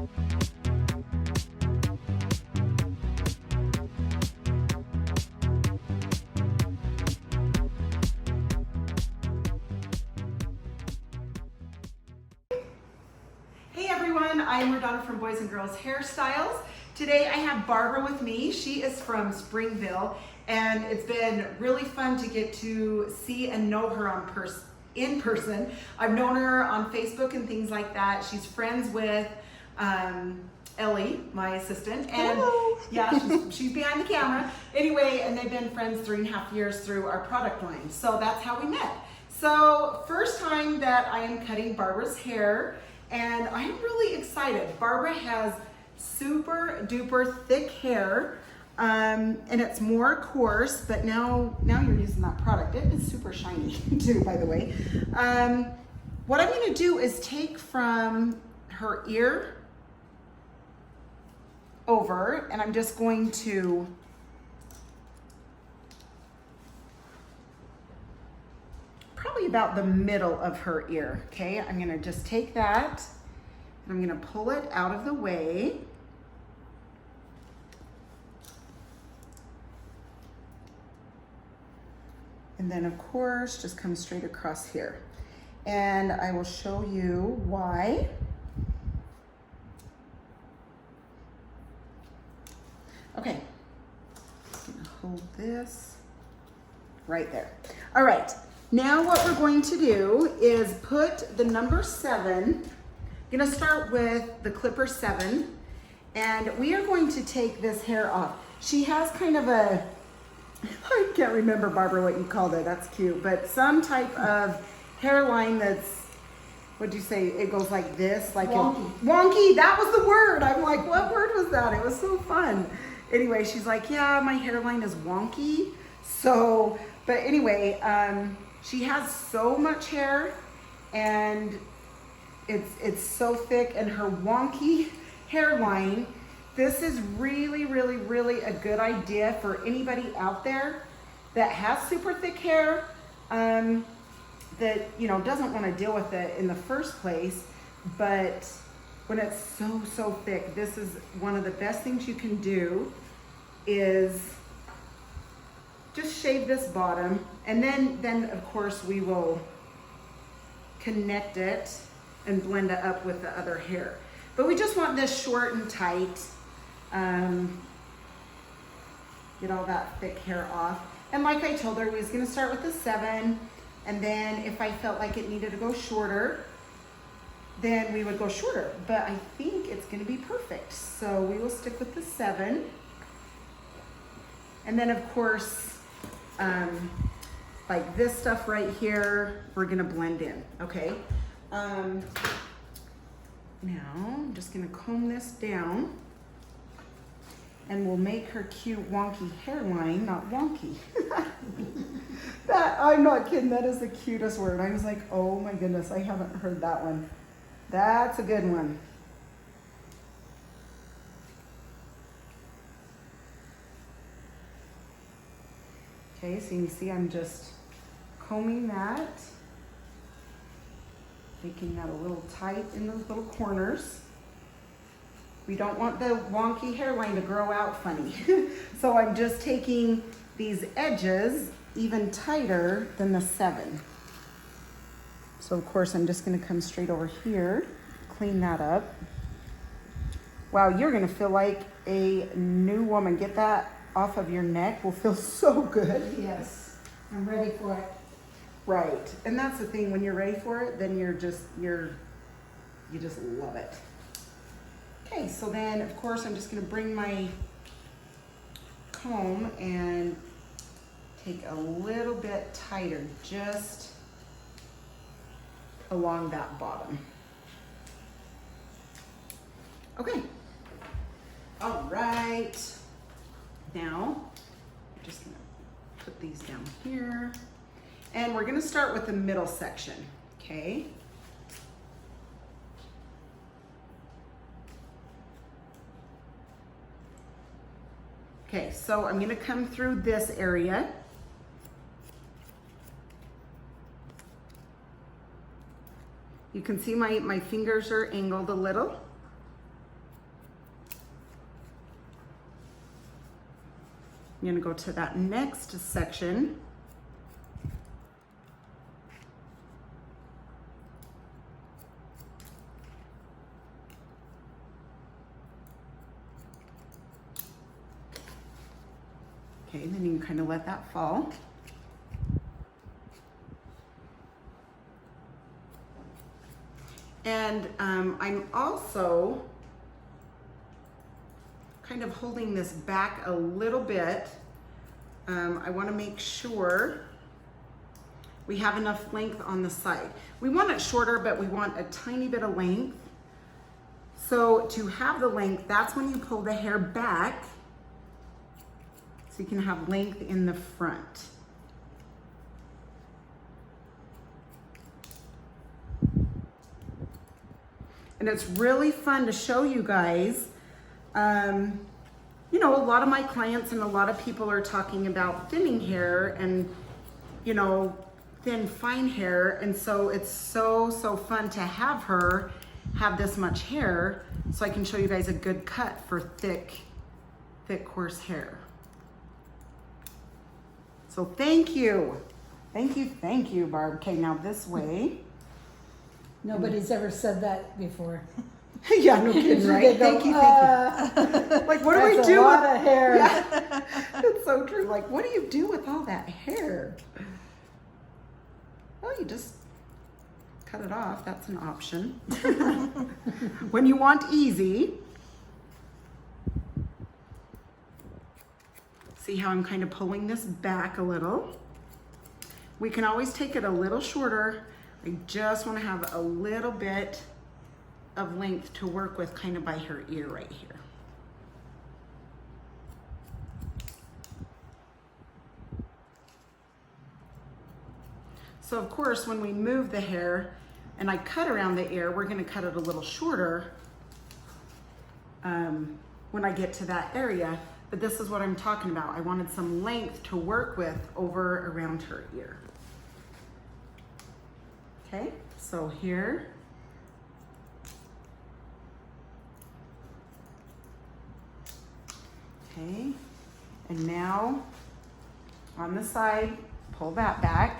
Hey everyone, I'm RaDona from Boys and Girls Hairstyles. Today I have Barbara with me. She is from Springville, and it's been really fun to get to see and know her in person. I've known her on Facebook and things like that. She's friends with Ellie, my assistant, and hello. Yeah, she's behind the camera. Anyway, and they've been friends 3.5 years through our product line. So that's how we met. So first time that I am cutting Barbara's hair, and I'm really excited. Barbara has super duper thick hair, and it's more coarse, but now you're using that product. It is super shiny too, by the way. What I'm gonna do is take from her ear over, and I'm just going to probably about the middle of her ear, okay? I'm gonna just take that, and I'm gonna pull it out of the way. And then of course, just come straight across here. And I will show you why. Okay, I'm gonna hold this right there. All right, now what we're going to do is put the number 7. I'm gonna start with the clipper 7, and we are going to take this hair off. She has kind of a, I can't remember, Barbara, what you called it, that's cute, but some type of hairline that's, what'd you say, it goes like this, like wonky. Wonky, that was the word. I'm like, what word was that? It was so fun. Anyway, she's like, yeah, my hairline is wonky. So, but anyway, she has so much hair, and it's so thick, and her wonky hairline, this is really, really, really a good idea for anybody out there that has super thick hair, that, you know, doesn't want to deal with it in the first place, but when it's so thick, this is one of the best things you can do is just shave this bottom, and then of course we will connect it and blend it up with the other hair. But we just want this short and tight, get all that thick hair off. And like I told her, we was gonna start with the 7, and then if I felt like it needed to go shorter, then we would go shorter. But I think it's gonna be perfect. So we will stick with the 7. And then of course, like this stuff right here, we're gonna blend in, okay? Now I'm just gonna comb this down, and we'll make her cute wonky hairline not wonky. That, I'm not kidding, that is the cutest word. I was like, oh my goodness, I haven't heard that one. That's a good one. Okay, so you can see I'm just combing that, making that a little tight in those little corners. We don't want the wonky hairline to grow out funny. So I'm just taking these edges even tighter than the 7. So of course I'm just gonna come straight over here, clean that up. Wow, you're gonna feel like a new woman. Get that off of your neck, will feel so good. Yes, I'm ready for it. Right, and that's the thing, when you're ready for it, then you just love it. Okay, so then of course I'm just gonna bring my comb and take a little bit tighter, just along that bottom. Okay, all right. Now, I'm just gonna put these down here, and we're gonna start with the middle section, okay? Okay, so I'm gonna come through this area. You can see my fingers are angled a little. I'm gonna go to that next section. Okay, then you can kind of let that fall. And I'm also kind of holding this back a little bit. I want to make sure we have enough length on the side. We want it shorter, but we want a tiny bit of length. So to have the length, that's when you pull the hair back so you can have length in the front. And it's really fun to show you guys. You know, a lot of my clients and a lot of people are talking about thinning hair and, you know, thin, fine hair. And so it's so fun to have her have this much hair so I can show you guys a good cut for thick, coarse hair. So thank you. Thank you, Barb. Okay, now this way. Nobody's ever said that before. Yeah, no kidding, right? Thank you. Like, what do we do? That's a lot of hair. Yeah, it's so true. Like, what do you do with all that hair? Well, you just cut it off. That's an option. When you want easy. See how I'm kind of pulling this back a little? We can always take it a little shorter. I just want to have a little bit of length to work with kind of by her ear right here. So of course, when we move the hair and I cut around the ear, we're going to cut it a little shorter when I get to that area. But this is what I'm talking about. I wanted some length to work with over around her ear. Okay, so here. Okay, and now on the side, pull that back.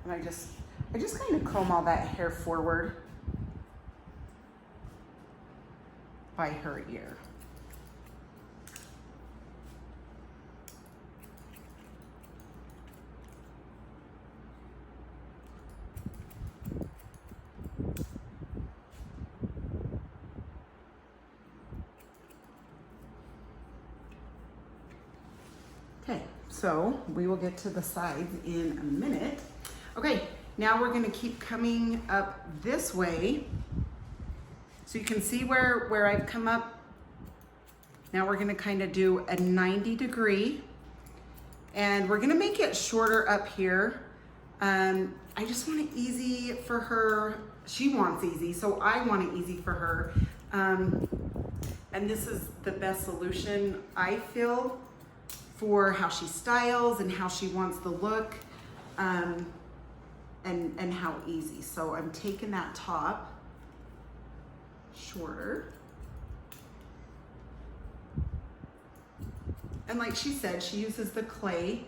And I just kind of comb all that hair forward by her ear. Okay, so we will get to the sides in a minute. Okay, now we're gonna keep coming up this way. So you can see where I've come up. Now we're gonna kind of do a 90 degree and we're gonna make it shorter up here. I just want it easy for her. She wants easy, so I want it easy for her. And this is the best solution, I feel, for how she styles and how she wants the look. And how easy. So I'm taking that top shorter. And like she said, she uses the clay.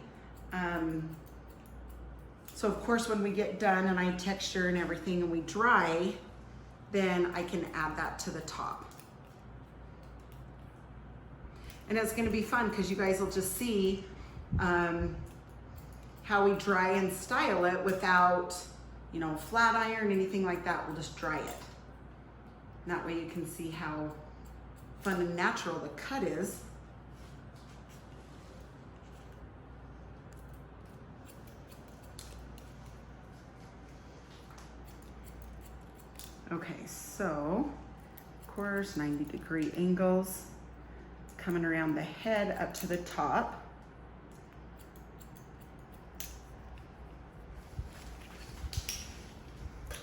So of course when we get done and I texture and everything and we dry, then I can add that to the top. And it's gonna be fun because you guys will just see how we dry and style it without, you know, flat iron, anything like that. We'll just dry it. And that way you can see how fun and natural the cut is. Okay, so of course 90 degree angles, coming around the head up to the top.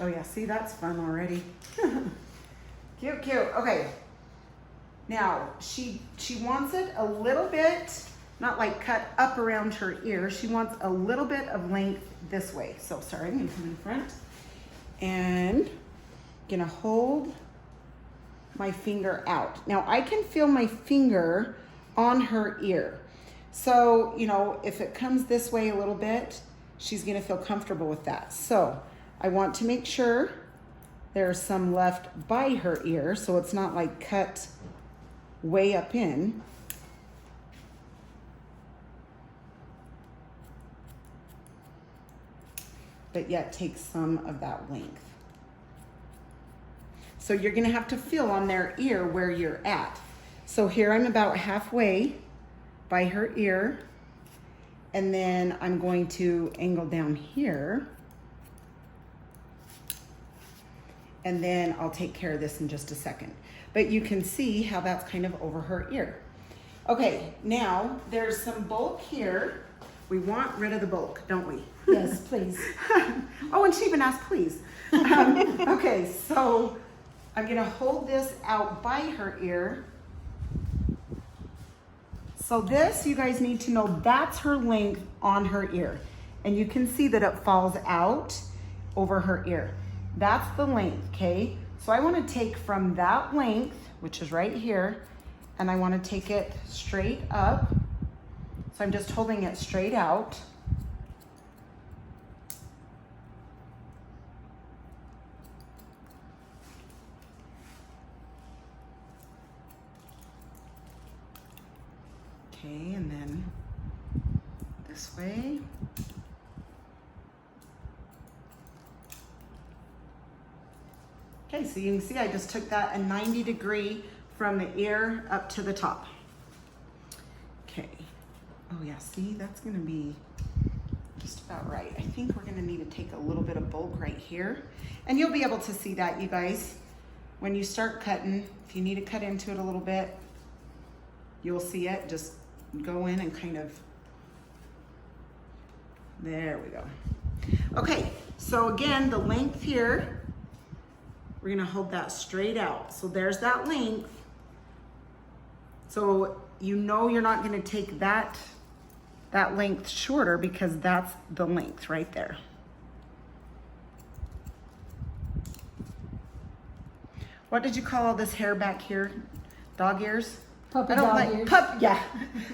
Oh yeah, see, that's fun already. Cute, cute. Okay. Now, she wants it a little bit, not like cut up around her ear. She wants a little bit of length this way. So sorry, I'm gonna come in front and gonna hold my finger out. Now I can feel my finger on her ear. So, you know, if it comes this way a little bit, she's gonna feel comfortable with that. So I want to make sure there's some left by her ear so it's not like cut way up in. But yet take some of that length. So you're gonna have to feel on their ear where you're at. So here I'm about halfway by her ear, and then I'm going to angle down here, and then I'll take care of this in just a second. But you can see how that's kind of over her ear. Okay, now there's some bulk here. We want rid of the bulk, don't we? Yes, please. Oh, and she even asked, please. Okay, so I'm gonna hold this out by her ear. So this, you guys need to know, that's her length on her ear. And you can see that it falls out over her ear. That's the length, okay? So I wanna take from that length, which is right here, and I wanna take it straight up. So I'm just holding it straight out. Okay, and then this way. Okay, so you can see I just took that a 90-degree from the ear up to the top. Okay. Oh yeah, see, that's gonna be just about right. I think we're gonna need to take a little bit of bulk right here. And you'll be able to see that, you guys. When you start cutting, if you need to cut into it a little bit, you'll see it. Just go in and kind of, there we go. Okay, so again, the length here, we're gonna hold that straight out. So there's that length. So you know you're not gonna take that length shorter because that's the length right there. What did you call all this hair back here? Dog ears? Puppy I don't dog like ears. yeah.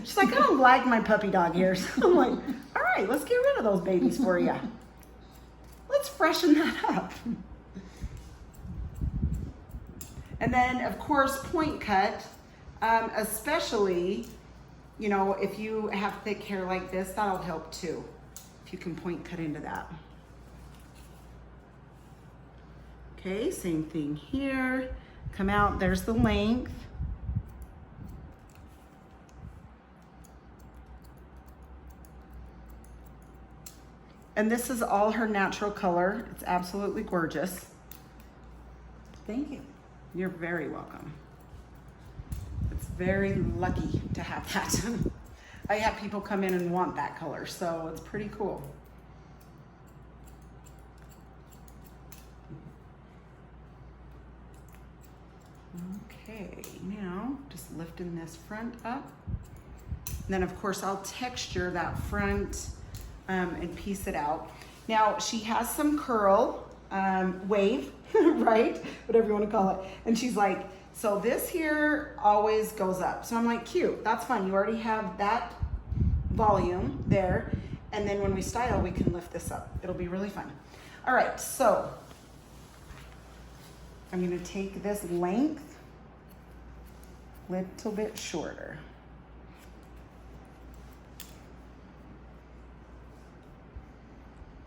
She's like, I don't like my puppy dog ears. I'm like, all right, let's get rid of those babies for you. Let's freshen that up. And then of course, point cut, especially, you know, if you have thick hair like this, that'll help too. If you can point cut into that. Okay, same thing here. Come out, there's the length. And this is all her natural color. It's absolutely gorgeous. Thank you. You're very welcome. It's very lucky to have that. I have people come in and want that color, so it's pretty cool. Okay, now just lifting this front up. And then of course I'll texture that front and piece it out. Now she has some curl, wave, right? Whatever you want to call it. And she's like, so this here always goes up. So I'm like, cute, that's fine. You already have that volume there. And then when we style, we can lift this up. It'll be really fun. All right, so I'm gonna take this length, little bit shorter.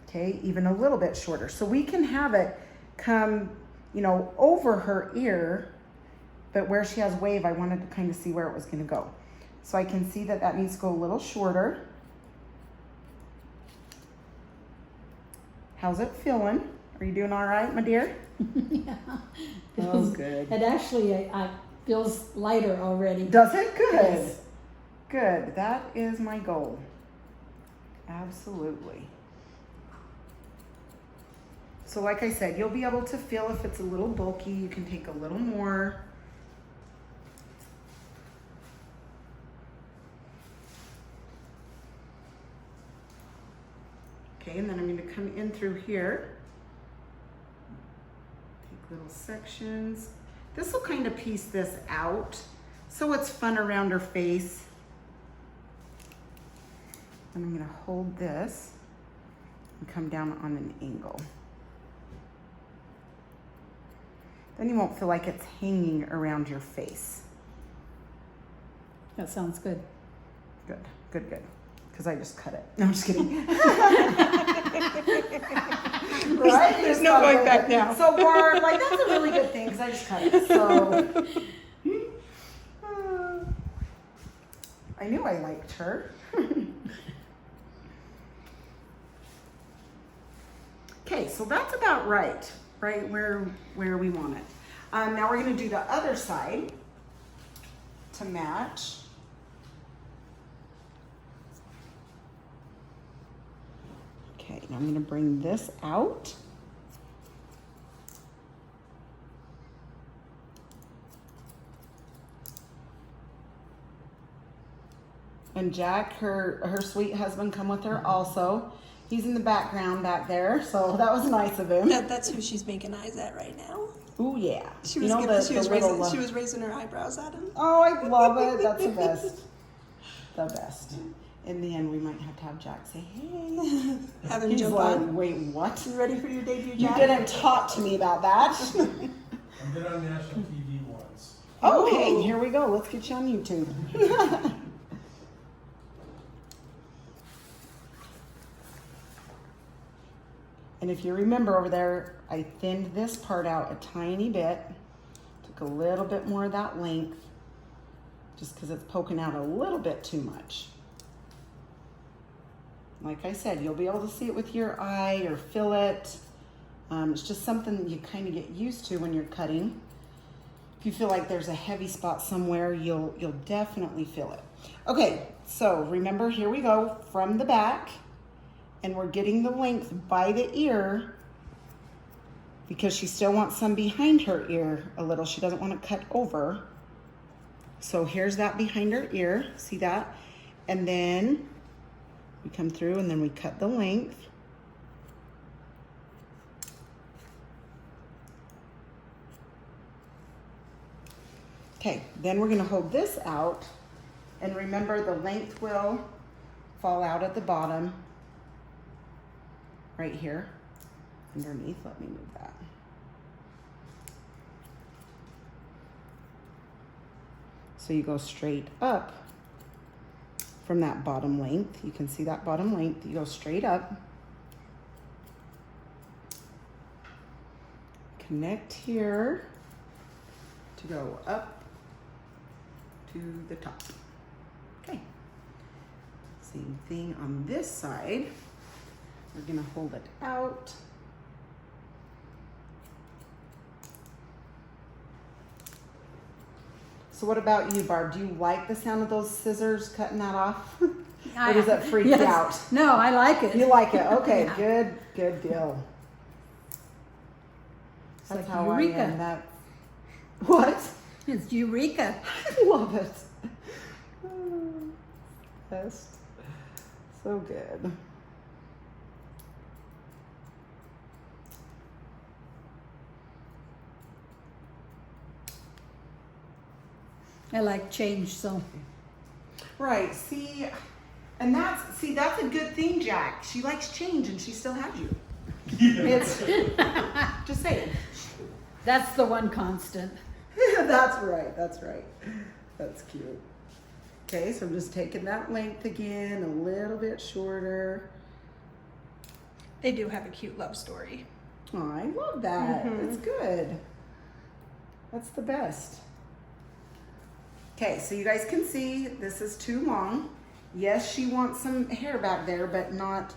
Okay, even a little bit shorter. So we can have it come, you know, over her ear, but where she has wave, I wanted to kind of see where it was gonna go. So I can see that that needs to go a little shorter. How's it feeling? Are you doing all right, my dear? Yeah. Oh, good. It actually feels lighter already. Does it? Good. Yes. Good. That is my goal. Absolutely. So like I said, you'll be able to feel if it's a little bulky. You can take a little more. Okay, and then I'm gonna come in through here. Take little sections. This will kind of piece this out so it's fun around her face. And I'm gonna hold this and come down on an angle. Then you won't feel like it's hanging around your face. That sounds good. Good, good, good. Because I just cut it. No, I'm just kidding. Right? There's no going back now. So we're like, that's a really good thing because I just cut it. So I knew I liked her. Okay, so that's about right where we want it. Now we're going to do the other side to match. Okay, now I'm going to bring this out. And Jack, her sweet husband, come with her also. He's in the background back there, so that was nice of him. That's who she's making eyes at right now. Ooh, yeah. She was raising her eyebrows at him. Oh, I love it. That's the best. The best. In the end, we might have to have Jack say, hey. Have him He's jump like, on. wait, what? You ready for your debut, You Jack? didn't talk to me about that. I've been on national TV once. Okay, here we go. Let's get you on YouTube. And if you remember over there, I thinned this part out a tiny bit. Took a little bit more of that length, just because it's poking out a little bit too much. Like I said, you'll be able to see it with your eye or feel it. It's just something you kind of get used to when you're cutting. If you feel like there's a heavy spot somewhere, you'll definitely feel it. Okay, so remember, here we go from the back. And we're getting the length by the ear because she still wants some behind her ear a little. She doesn't want to cut over. So here's that behind her ear. See that? And then we come through and then we cut the length. Okay, then we're going to hold this out. And remember, the length will fall out at the bottom. Right here, underneath, let me move that. So you go straight up from that bottom length. You can see that bottom length. You go straight up. Connect here to go up to the top. Okay. Same thing on this side. We're gonna hold it out. So what about you, Barb? Do you like the sound of those scissors cutting that off? Or does that freak you out? No, I like it. You like it? Okay, Yeah. good deal. It's That's like how Eureka. I am. That. What? It's Eureka. I love it. Best. So good. I like change, so. Right, see, and that's a good thing, Jack. She likes change and she still has you. It's, just saying. That's the one constant. That's right, that's right. That's cute. Okay, so I'm just taking that length again, a little bit shorter. They do have a cute love story. Oh, I love that. It's good. That's the best. Okay, so you guys can see this is too long. Yes, she wants some hair back there, but not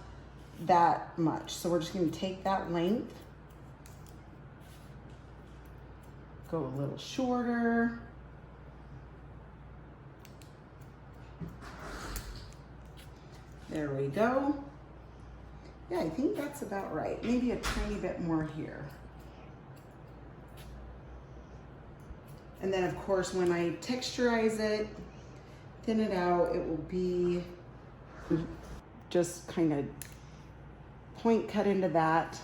that much. So we're just going to take that length, go a little shorter. There we go. Yeah, I think that's about right. Maybe a tiny bit more here. And then of course, when I texturize it, thin it out, it will be just kind of point cut into that.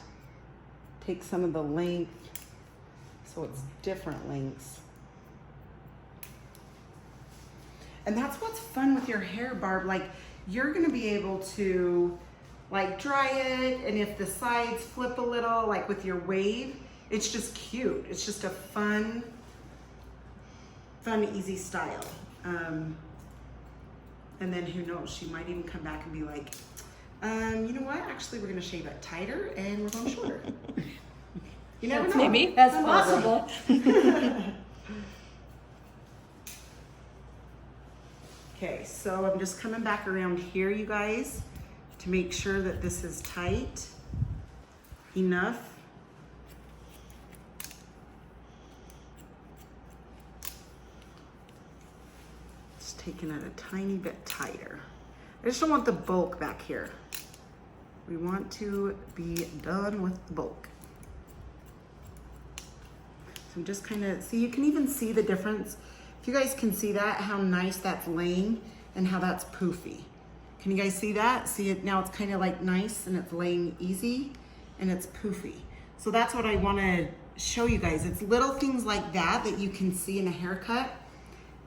Take some of the length, so it's different lengths. And that's what's fun with your hair, Barb. Like, you're gonna be able to like dry it, and if the sides flip a little, like with your wave, it's just cute. It's just a fun, easy style. And then who knows, she might even come back and be like, you know what, actually we're gonna shave it tighter and we're going shorter. You never know. Maybe. That's possible. Okay, so I'm just coming back around here, you guys, to make sure that this is tight enough. Just taking it a tiny bit tighter. I just don't want the bulk back here. We want to be done with the bulk. So I'm just kind of, see, you can even see the difference. If you guys can see that, how nice that's laying and how that's poofy. Can you guys see that? See it now, it's kind of like nice and it's laying easy and it's poofy. So that's what I want to show you guys. It's little things like that that you can see in a haircut,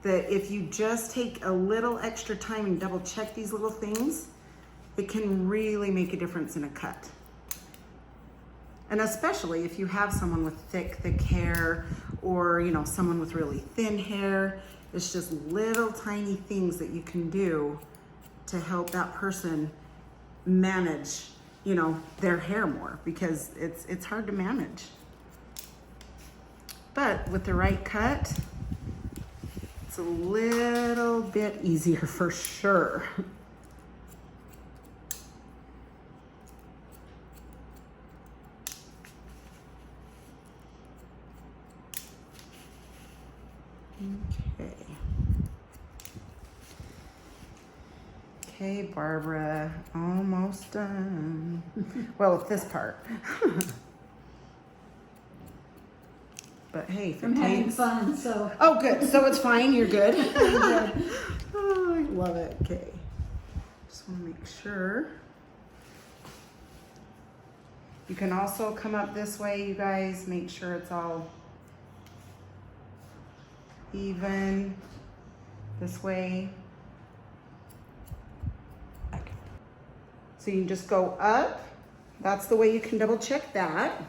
that if you just take a little extra time and double check these little things, it can really make a difference in a cut. And especially if you have someone with thick hair, or you know, someone with really thin hair, it's just little tiny things that you can do to help that person manage, you know, their hair more, because it's hard to manage. But with the right cut, it's a little bit easier for sure. Okay, Barbara, almost done. Well, with this part. But hey, if I'm it having takes... fun, so. Oh, good. So it's fine. You're good. Oh, I love it. Okay. Just want to make sure. You can also come up this way, you guys. Make sure it's all even this way. So you can just go up. That's the way you can double check that.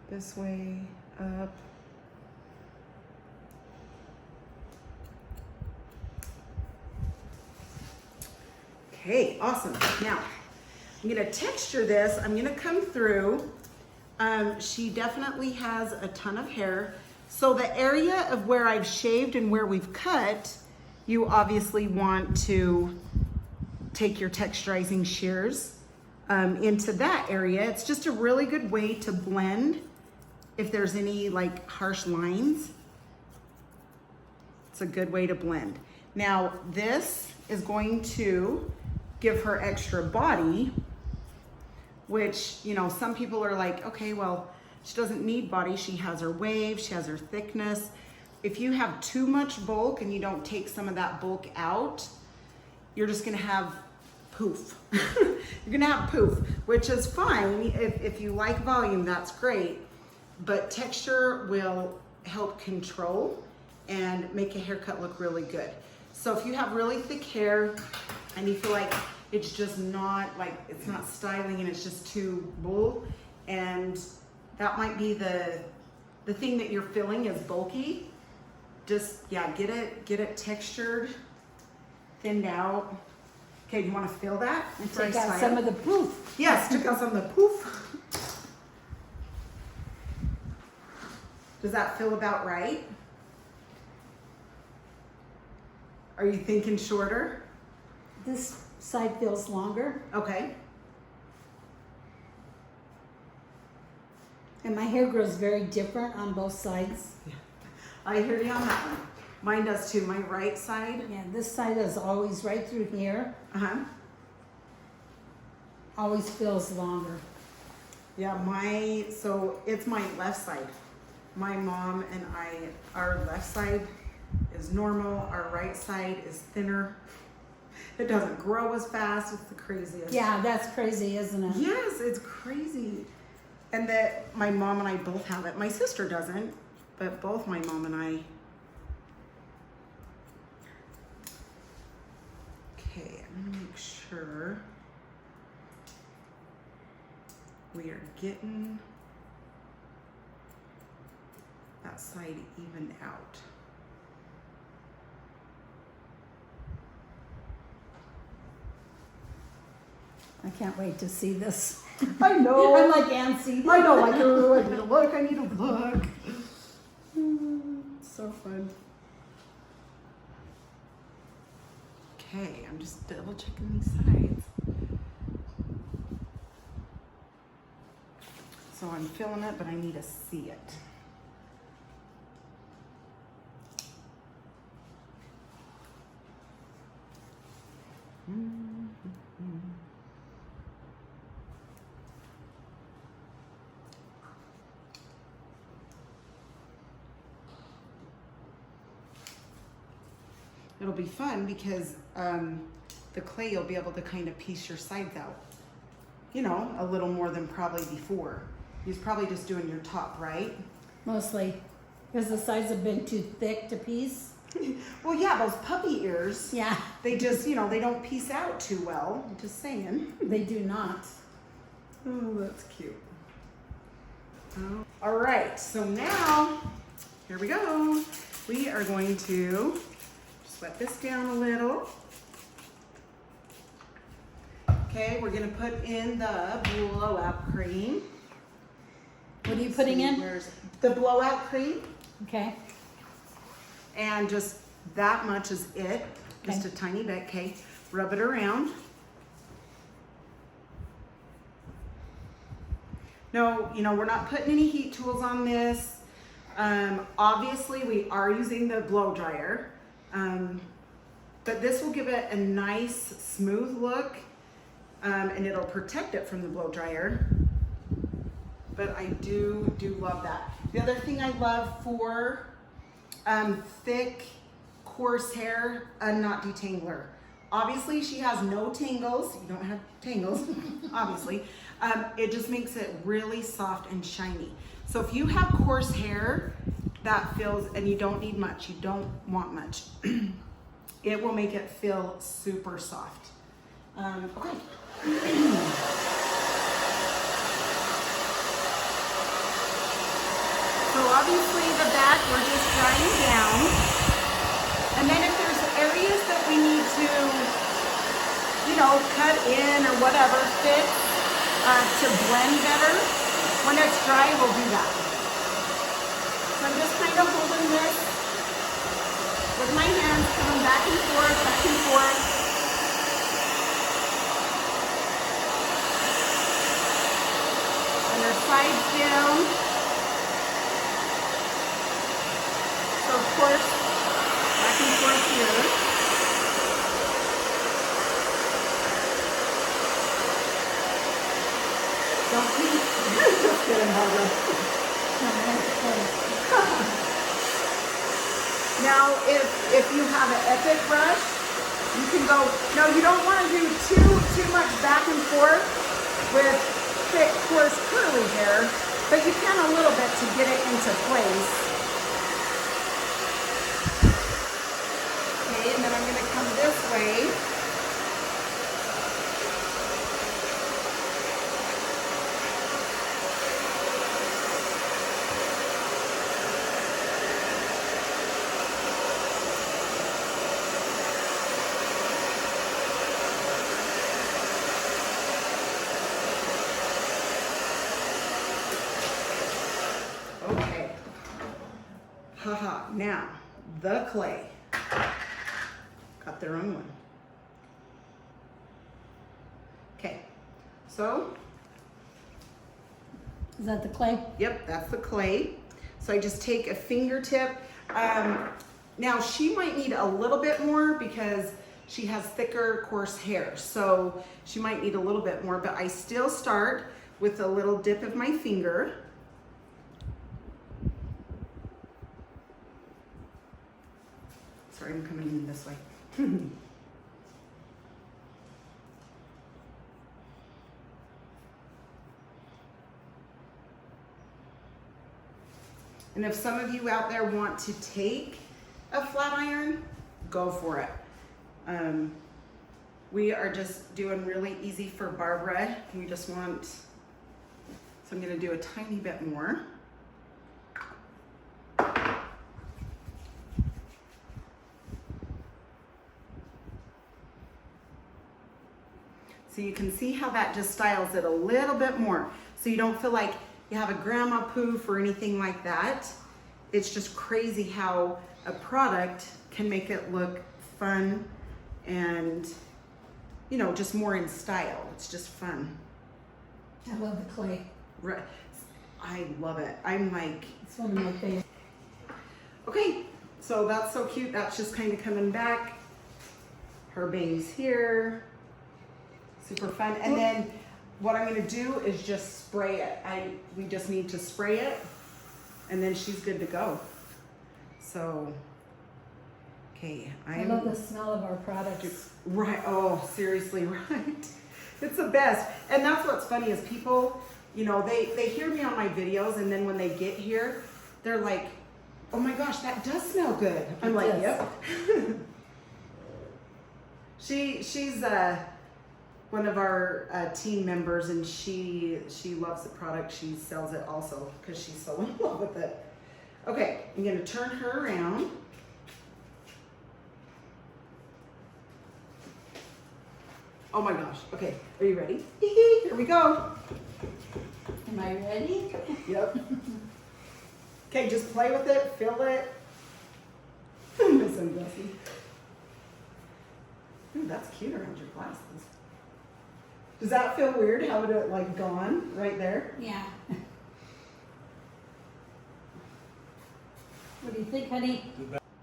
This way, up. Okay, awesome. Now, I'm gonna texture this. I'm gonna come through. She definitely has a ton of hair. So the area of where I've shaved and where we've cut, you obviously want to take your texturizing shears into that area. It's just a really good way to blend if there's any like harsh lines. It's a good way to blend. Now this is going to give her extra body, which, you know, some people are like, okay, well, she doesn't need body. She has her wave, she has her thickness. If you have too much bulk and you don't take some of that bulk out, you're just gonna have poof. You're gonna have poof, which is fine. If you like volume, that's great. But texture will help control and make a haircut look really good. So if you have really thick hair and you feel like it's just not, like, it's not styling and it's just too bull, and that might be the thing that you're feeling is bulky, just, yeah, get it textured, thinned out. Okay, you want to feel that? And take out some of the poof. Yes, took out some of the poof. Does that feel about right? Are you thinking shorter? This side feels longer, Okay. and my hair grows very different on both sides. I hear you on that one. Mine does too. My right side. Yeah, this side is always right through here, Uh-huh. always feels longer. Yeah, so it's my left side. My mom and I, our left side is normal, our right side is thinner. It doesn't grow as fast. It's the craziest. Yeah, that's crazy, isn't it? Yes, it's crazy. And that my mom and I both have it. My sister doesn't, but both my mom and I. Okay, I'm gonna make sure we are getting that side evened out. I can't wait to see this. I know. I'm like antsy. I know, like, oh, I need to look, I need to look. So fun. Okay, I'm just double checking these sides. So I'm filling it, but I need to see it. It'll be fun because the clay, you'll be able to kind of piece your sides out. You know, a little more than probably before. He's probably just doing your top, right? Mostly. Because the sides have been too thick to piece. Well, yeah, those puppy ears, Yeah, they just, you know, they don't piece out too well. I'm just saying. they do not. Oh, that's cute. Oh. All right, so now, here we go. We are going to just wet this down a little. Okay, we're gonna put in the blowout cream. What are you putting in? Where's the blowout cream? Okay. And just that much is it. Just Okay. a tiny bit, okay? Rub it around. No, you know, we're not putting any heat tools on this. Obviously, we are using the blow dryer. But this will give it a nice, smooth look. And it'll protect it from the blow dryer. But I do love that. The other thing I love for thick, coarse hair, a knot detangler. Obviously, she has no tangles. You don't have tangles, obviously. It just makes it really soft and shiny. So if you have coarse hair that feels, and you don't need much, you don't want much, it will make it feel super soft. Okay. So obviously the back we're just drying down. And then if there's areas that we need to, you know, cut in or whatever, fit to blend better, when it's dry, we'll do that. So I'm just kind of holding this with my hands, coming back and forth, back and forth. And their sides down. So of course, back and forth here. Don't peek. Just kidding, Barbara. Now, if you have an epic brush, you can go, no, you don't want to do too much back and forth with thick, coarse, curly hair, but you can a little bit to get it into place. Okay, and then I'm going to come this way. Okay. Haha. Now, the clay. Got the wrong one. Okay. So, Is that the clay? yep, that's the clay. So I just take a fingertip. Now she might need a little bit more because she has thicker, coarse hair. So she might need a little bit more, but I still start with a little dip of my finger. Sorry, I'm coming in this way. And if some of you out there want to take a flat iron, go for it. We are just doing really easy for Barbara. We just want, so I'm gonna do a tiny bit more. So you can see how that just styles it a little bit more. So you don't feel like you have a grandma poof or anything like that. It's just crazy how a product can make it look fun and, you know, just more in style. It's just fun. I love the clay. Right. I love it. I'm like, It's one of my favorites. okay, so that's so cute. That's just kind of coming back. Her bangs here. Super fun. And then what I'm gonna do is just spray it. We just need to spray it and then she's good to go. So, okay, I love the smell of our products. right, oh, seriously, right. It's the best. And that's what's funny is people, you know, they hear me on my videos and then when they get here, they're like, oh my gosh, that does smell good. I'm like, does. yep. She's one of our team members and she loves the product. She sells it also because she's so in love with it. Okay, I'm gonna turn her around. Oh my gosh, okay, are you ready? Here we go. Am I ready? Yep. Okay, just play with it, feel it. Miss Bessie. Ooh, that's cute around your glasses. Does that feel weird? How would it like gone right there? Yeah. What do you think, honey?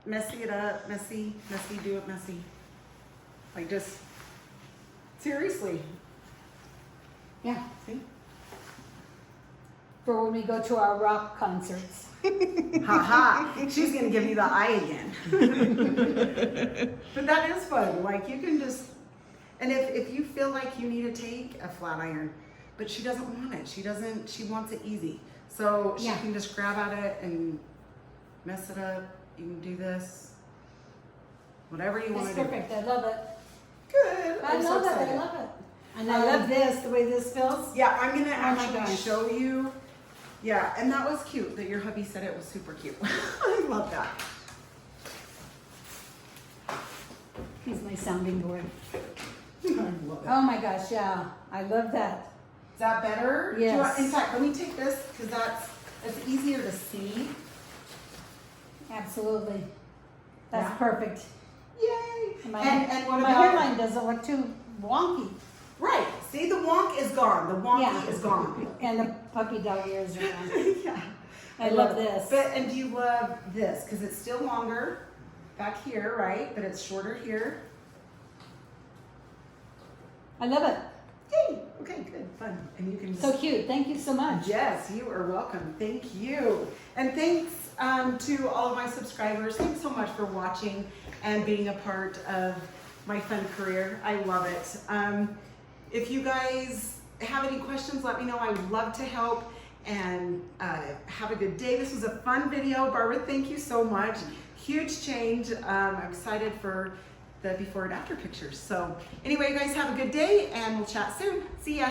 Messy it up, messy, do it messy. Like just, seriously. Yeah. See? For when we go to our rock concerts. Ha ha, she's gonna give me the eye again. But that is fun, like you can just, and if you feel like you need to take a flat iron, but she doesn't want it, she wants it easy. So she Yeah. can just grab at it and mess it up. You can do this, whatever you want It's to do. perfect. I love it. Good. I I'm so love it. I excited. love it. And I love this, the way this feels. Yeah, I'm gonna my actually gosh. show you. Yeah, and that was cute that your hubby said it was super cute. I love that. He's my sounding board. I love it. Oh my gosh, yeah. I love that. Is that better? Do you Yes. want- in fact, let me take this because that's easier to see. Absolutely. That's Yeah. perfect. Yay! And my, and what my about hairline doesn't look too wonky. right? See, the wonk is gone. The wonky Yeah. is gone. And the puppy dog ears are on. Yeah. I love this. But and do you love this because it's still longer back here, right? But it's shorter here. I love it. Yay! Okay, good, fun, and you can just. So cute. Thank you so much. Yes, you are welcome. Thank you. And thanks to all of my subscribers. Thanks so much for watching and being a part of my fun career. I love it. If you guys have any questions, let me know. I would love to help. And have a good day. This was a fun video. Barbara, thank you so much. Huge change. I'm excited for the before and after pictures. So anyway, you guys have a good day and we'll chat soon. See ya.